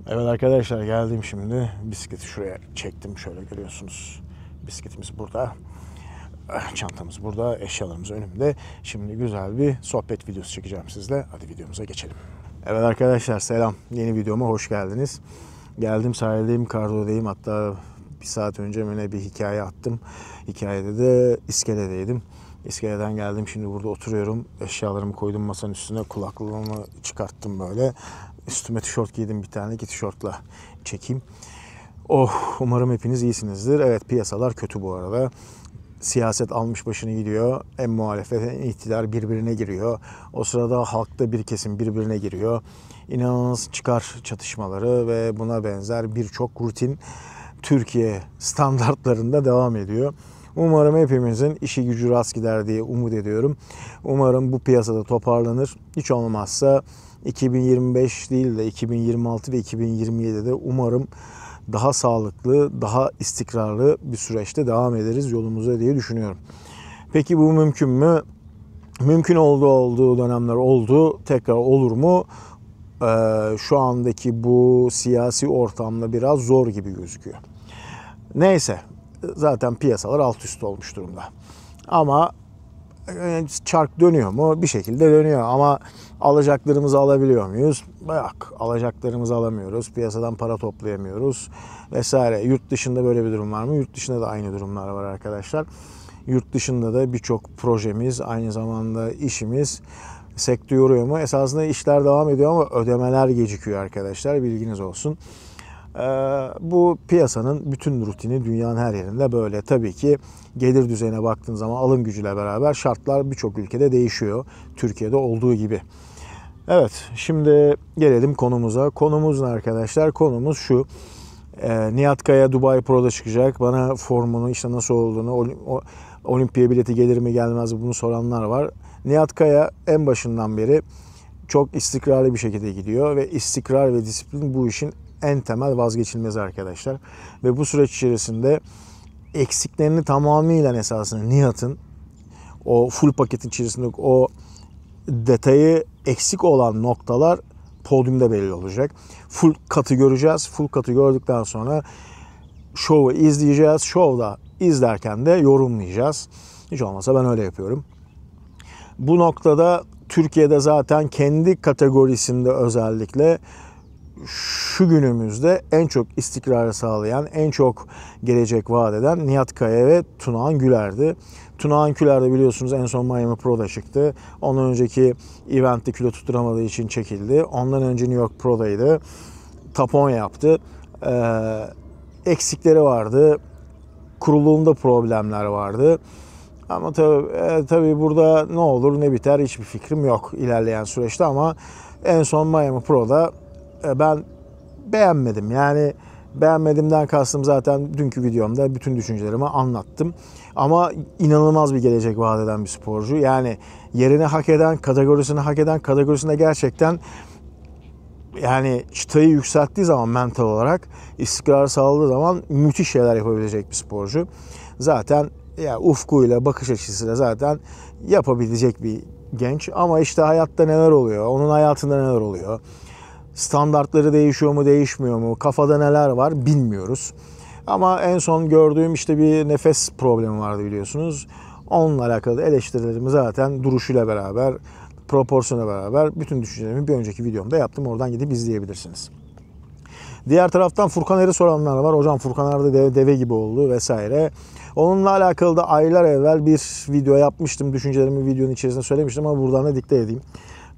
Evet arkadaşlar, geldim şimdi. Bisikleti şuraya çektim. Şöyle görüyorsunuz. Bisikletimiz burada. Çantamız burada. Eşyalarımız önümde. Şimdi güzel bir sohbet videosu çekeceğim sizle. Hadi videomuza geçelim. Evet arkadaşlar, selam. Yeni videoma hoş geldiniz. Geldim, sahildeyim, kardodayım. Hatta bir saat önce yine bir hikaye attım. Hikayede de iskeledeydim. İskeleden geldim, şimdi burada oturuyorum. Eşyalarımı koydum masanın üstüne. Kulaklığımı çıkarttım böyle. Üstüme tişört giydim, bir tane ki tişörtle çekeyim. Umarım hepiniz iyisinizdir. Evet, piyasalar kötü bu arada. Siyaset almış başını gidiyor. Hem muhalefet hem iktidar birbirine giriyor. O sırada halkta bir kesim birbirine giriyor. İnanılmaz çıkar çatışmaları ve buna benzer birçok rutin Türkiye standartlarında devam ediyor. Umarım hepimizin işi gücü rast gider diye umut ediyorum. Umarım bu piyasada toparlanır. Hiç olmazsa 2025 değil de 2026 ve 2027'de umarım daha sağlıklı, daha istikrarlı bir süreçte devam ederiz yolumuza diye düşünüyorum. Peki bu mümkün mü? Mümkün olduğu dönemler oldu. Tekrar olur mu? Şu andaki bu siyasi ortamda biraz zor gibi gözüküyor. Neyse, zaten piyasalar alt üst olmuş durumda. Ama çark dönüyor mu? Bir şekilde dönüyor ama alacaklarımızı alabiliyor muyuz? Yok, alacaklarımızı alamıyoruz. Piyasadan para toplayamıyoruz vesaire. Yurt dışında böyle bir durum var mı? Yurt dışında da aynı durumlar var arkadaşlar. Yurt dışında da birçok projemiz, aynı zamanda işimiz sekteye uğruyor mu? Esasında işler devam ediyor ama ödemeler gecikiyor arkadaşlar. Bilginiz olsun. Bu piyasanın bütün rutini dünyanın her yerinde böyle. Tabii ki gelir düzeyine baktığın zaman alım gücüyle beraber şartlar birçok ülkede değişiyor. Türkiye'de olduğu gibi. Evet, şimdi gelelim konumuza. Konumuz ne arkadaşlar? Konumuz şu. Nihat Kaya Dubai Pro'da çıkacak. Bana formunu, işte nasıl olduğunu, olimpiya bileti gelir mi gelmez mi bunu soranlar var. Nihat Kaya en başından beri çok istikrarlı bir şekilde gidiyor ve istikrar ve disiplin bu işin en temel vazgeçilmezi arkadaşlar. Ve bu süreç içerisinde eksiklerini tamamıyla esasında Nihat'ın o full paketin içerisinde o detayı eksik olan noktalar podyumda belli olacak. Full katı göreceğiz. Full katı gördükten sonra şovu izleyeceğiz. Şovda izlerken de yorumlayacağız. Hiç olmazsa ben öyle yapıyorum. Bu noktada Türkiye'de zaten kendi kategorisinde özellikle şu günümüzde en çok istikrarı sağlayan, en çok gelecek vaat eden Nihat Kaya ve Tunağan Güler'di. Tunağan Güler de biliyorsunuz en son Miami Pro'da çıktı. Ondan önceki eventte kilo tutturamadığı için çekildi. Ondan önce New York Pro'daydı. Tapon yaptı. Eksikleri vardı. Kuruluğunda problemler vardı. Ama tabii burada ne olur ne biter hiçbir fikrim yok ilerleyen süreçte ama en son Miami Pro'da ben beğenmedim. Yani beğenmedimden kastım zaten dünkü videomda bütün düşüncelerimi anlattım. Ama inanılmaz bir gelecek vaat eden bir sporcu. Yani yerini hak eden, kategorisini hak eden, kategorisinde gerçekten yani çıtayı yükselttiği zaman mental olarak, istikrar sağladığı zaman müthiş şeyler yapabilecek bir sporcu. Zaten ya ufkuyla, bakış açısıyla zaten yapabilecek bir genç. Ama işte hayatta neler oluyor, onun hayatında neler oluyor, standartları değişiyor mu, değişmiyor mu, kafada neler var bilmiyoruz. Ama en son gördüğüm işte bir nefes problemi vardı biliyorsunuz. Onunla alakalı eleştirilerimi zaten duruşuyla beraber, proporsiyonla beraber bütün düşüncelerimi bir önceki videomda yaptım. Oradan gidip izleyebilirsiniz. Diğer taraftan Furkan Er'i soranlar var. Hocam Furkan Er de deve gibi oldu vesaire. Onunla alakalı da aylar evvel bir video yapmıştım. Düşüncelerimi videonun içerisinde söylemiştim ama buradan da dikte edeyim.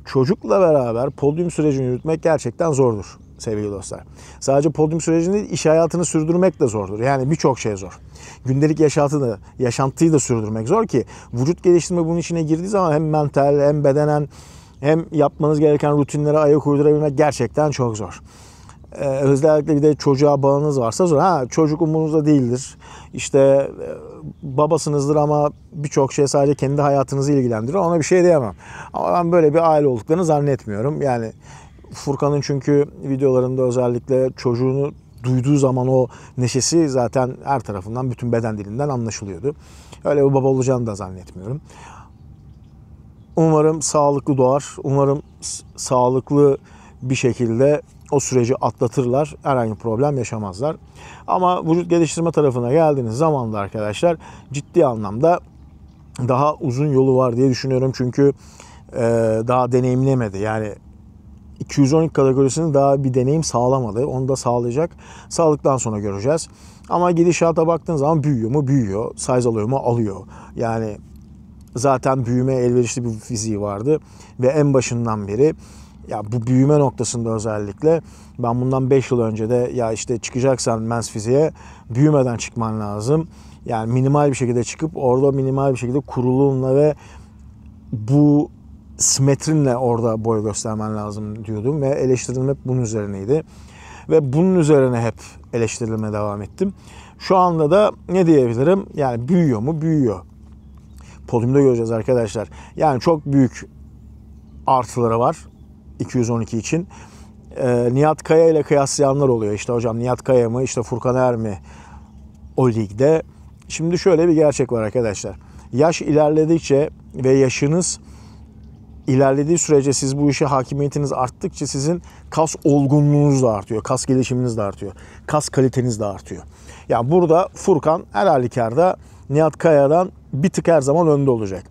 Çocukla beraber podyum sürecini yürütmek gerçekten zordur sevgili dostlar. Sadece podyum sürecini değil, iş hayatını sürdürmek de zordur. Yani birçok şey zor. Gündelik yaşantıyı da sürdürmek zor ki vücut geliştirme bunun içine girdiği zaman hem mental hem bedenen hem yapmanız gereken rutinlere ayak uydurabilmek gerçekten çok zor. Özellikle bir de çocuğa bağınız varsa zor. Çocuk umurunuzda değildir. İşte babasınızdır ama birçok şey sadece kendi hayatınızı ilgilendirir. Ona bir şey diyemem. Ama ben böyle bir aile olduklarını zannetmiyorum. Yani Furkan'ın çünkü videolarında özellikle çocuğunu duyduğu zaman o neşesi zaten her tarafından, bütün beden dilinden anlaşılıyordu. Öyle bir baba olacağını da zannetmiyorum. Umarım sağlıklı doğar. Umarım sağlıklı bir şekilde o süreci atlatırlar. Herhangi bir problem yaşamazlar. Ama vücut geliştirme tarafına geldiğiniz zaman da arkadaşlar ciddi anlamda daha uzun yolu var diye düşünüyorum. Çünkü daha deneyimlemedi. Yani 212 kategorisini daha bir deneyim sağlamadı. Onu da sağlayacak. Sağlıktan sonra göreceğiz. Ama gidişata baktığın zaman büyüyor mu? Büyüyor. Size alıyor mu? Alıyor. Yani zaten büyümeye elverişli bir fiziği vardı. Ve en başından beri ya bu büyüme noktasında özellikle ben bundan 5 yıl önce de ya işte çıkacaksan mens fiziğe büyümeden çıkman lazım. Yani minimal bir şekilde çıkıp orada minimal bir şekilde kuruluğunla ve bu simetrinle orada boy göstermen lazım diyordum ve eleştirilim hep bunun üzerineydi. Ve bunun üzerine hep eleştirilmeye devam ettim. Şu anda da ne diyebilirim? Yani büyüyor mu? Büyüyor. Podyumda göreceğiz arkadaşlar. Yani çok büyük artıları var 212 için. Nihat Kaya ile kıyaslayanlar oluyor. İşte hocam Nihat Kaya mı, işte Furkan Er mi o ligde? Şimdi şöyle bir gerçek var arkadaşlar. Yaş ilerledikçe ve yaşınız ilerlediği sürece siz bu işe hakimiyetiniz arttıkça sizin kas olgunluğunuz da artıyor. Kas gelişiminiz de artıyor. Kas kaliteniz de artıyor. Yani burada Furkan her halükarda Nihat Kaya'dan bir tık her zaman önde olacak.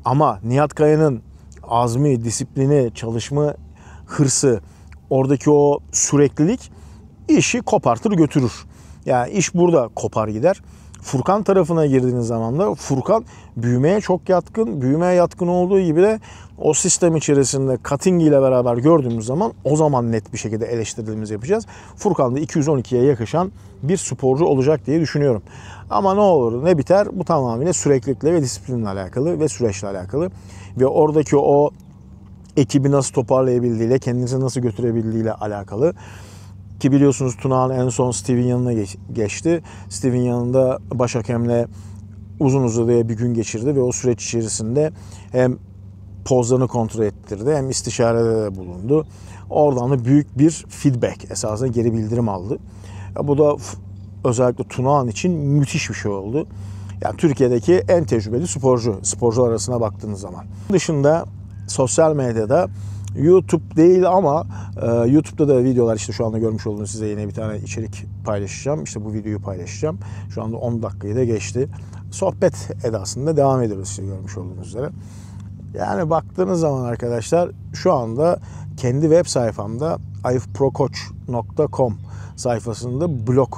Ama Nihat Kaya'nın azmi, disiplini, çalışma hırsı, oradaki o süreklilik işi kopartır götürür. Yani iş burada kopar gider. Furkan tarafına girdiğiniz zaman da Furkan büyümeye çok yatkın. Büyümeye yatkın olduğu gibi de o sistem içerisinde cutting ile beraber gördüğümüz zaman o zaman net bir şekilde eleştirdiğimizi yapacağız. Furkan da 212'ye yakışan bir sporcu olacak diye düşünüyorum. Ama ne olur ne biter bu tamamıyla süreklilikle ve disiplinle alakalı ve süreçle alakalı. Ve oradaki o ekibi nasıl toparlayabildiğiyle, kendinizi nasıl götürebildiğiyle alakalı. Ki biliyorsunuz Tunağan en son Steve'in yanına geçti. Steve'in yanında baş hakemle uzun uzadıya bir gün geçirdi ve o süreç içerisinde hem pozlarını kontrol ettirdi hem istişarede de bulundu. Oradan da büyük bir feedback esasında geri bildirim aldı. Bu da özellikle Tunağan için müthiş bir şey oldu. Yani Türkiye'deki en tecrübeli sporcular arasına baktığınız zaman. Dışında sosyal medyada YouTube değil ama YouTube'da da videolar işte şu anda görmüş olduğunuz size yine bir tane içerik paylaşacağım. İşte bu videoyu paylaşacağım. Şu anda 10 dakikayı da geçti. Sohbet edasında devam ediyoruz işte görmüş olduğunuz üzere. Yani baktığınız zaman arkadaşlar şu anda kendi web sayfamda ayıfprocoach.com sayfasında blog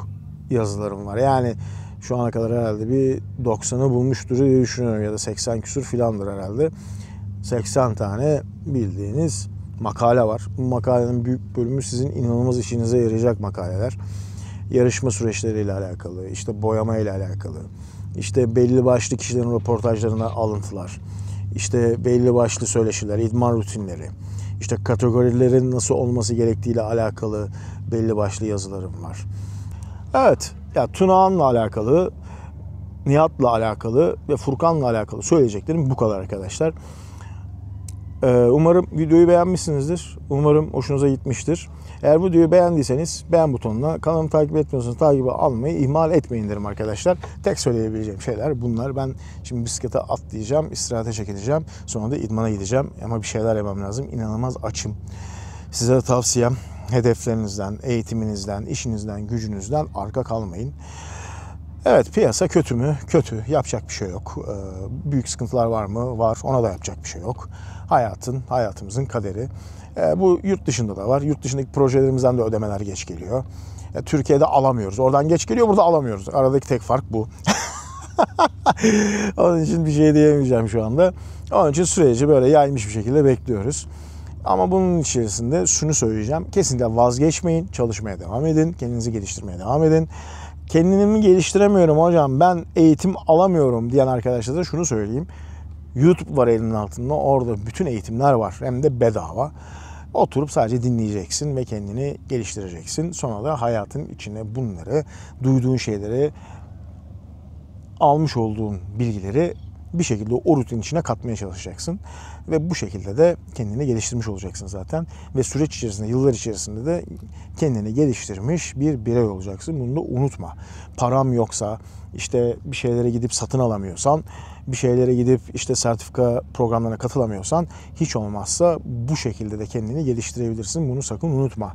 yazılarım var. Yani şu ana kadar herhalde bir 90'ı bulmuştur diye düşünüyorum ya da 80 küsur filandır herhalde. 80 tane bildiğiniz makale var. Bu makalenin büyük bölümü sizin inanılmaz işinize yarayacak makaleler. Yarışma süreçleriyle alakalı, işte boyama ile alakalı, işte belli başlı kişilerin röportajlarına alıntılar, işte belli başlı söyleşiler, idman rutinleri, işte kategorilerin nasıl olması gerektiğiyle alakalı belli başlı yazılarım var. Evet, ya Tunağan'la alakalı, Nihat'la alakalı ve Furkan'la alakalı söyleyeceklerim bu kadar arkadaşlar. Umarım videoyu beğenmişsinizdir. Umarım hoşunuza gitmiştir. Eğer bu videoyu beğendiyseniz beğen butonuna, kanalımı takip etmiyorsanız takibi almayı ihmal etmeyin derim arkadaşlar. Tek söyleyebileceğim şeyler bunlar. Ben şimdi bisiklete atlayacağım, istirahate çekileceğim. Sonra da idmana gideceğim. Ama bir şeyler yemem lazım. İnanılmaz açım. Size de tavsiyem hedeflerinizden, eğitiminizden, işinizden, gücünüzden arka kalmayın. Evet, piyasa kötü mü? Kötü. Yapacak bir şey yok. Büyük sıkıntılar var mı? Var. Ona da yapacak bir şey yok. Hayatımızın kaderi. Bu yurt dışında da var. Yurt dışındaki projelerimizden de ödemeler geç geliyor. Türkiye'de alamıyoruz. Oradan geç geliyor, burada alamıyoruz. Aradaki tek fark bu. Onun için bir şey diyemeyeceğim şu anda. Onun için süreci böyle yaymış bir şekilde bekliyoruz. Ama bunun içerisinde şunu söyleyeceğim. Kesinlikle vazgeçmeyin. Çalışmaya devam edin. Kendinizi geliştirmeye devam edin. Kendimi geliştiremiyorum hocam, ben eğitim alamıyorum diyen arkadaşlara şunu söyleyeyim. YouTube var elinin altında. Orada bütün eğitimler var. Hem de bedava. Oturup sadece dinleyeceksin ve kendini geliştireceksin. Sonra da hayatın içine bunları, duyduğun şeyleri, almış olduğun bilgileri bir şekilde o rutin içine katmaya çalışacaksın. Ve bu şekilde de kendini geliştirmiş olacaksın zaten. Ve süreç içerisinde, yıllar içerisinde de kendini geliştirmiş bir birey olacaksın. Bunu da unutma. Param yoksa, işte bir şeylere gidip satın alamıyorsan, bir şeylere gidip işte sertifika programlarına katılamıyorsan hiç olmazsa bu şekilde de kendini geliştirebilirsin. Bunu sakın unutma.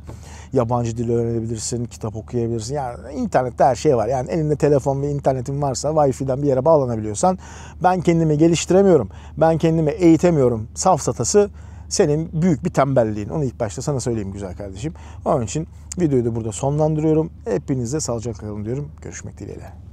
Yabancı dil öğrenebilirsin, kitap okuyabilirsin. Yani internette her şey var. Yani elinde telefon ve internetin varsa, Wi-Fi'den bir yere bağlanabiliyorsan, ben kendimi geliştiremiyorum, ben kendimi eğitemiyorum safsatası senin büyük bir tembelliğin. Onu ilk başta sana söyleyeyim güzel kardeşim. Onun için videoyu da burada sonlandırıyorum. Hepinize sağlıcakla kalın diyorum. Görüşmek dileğiyle.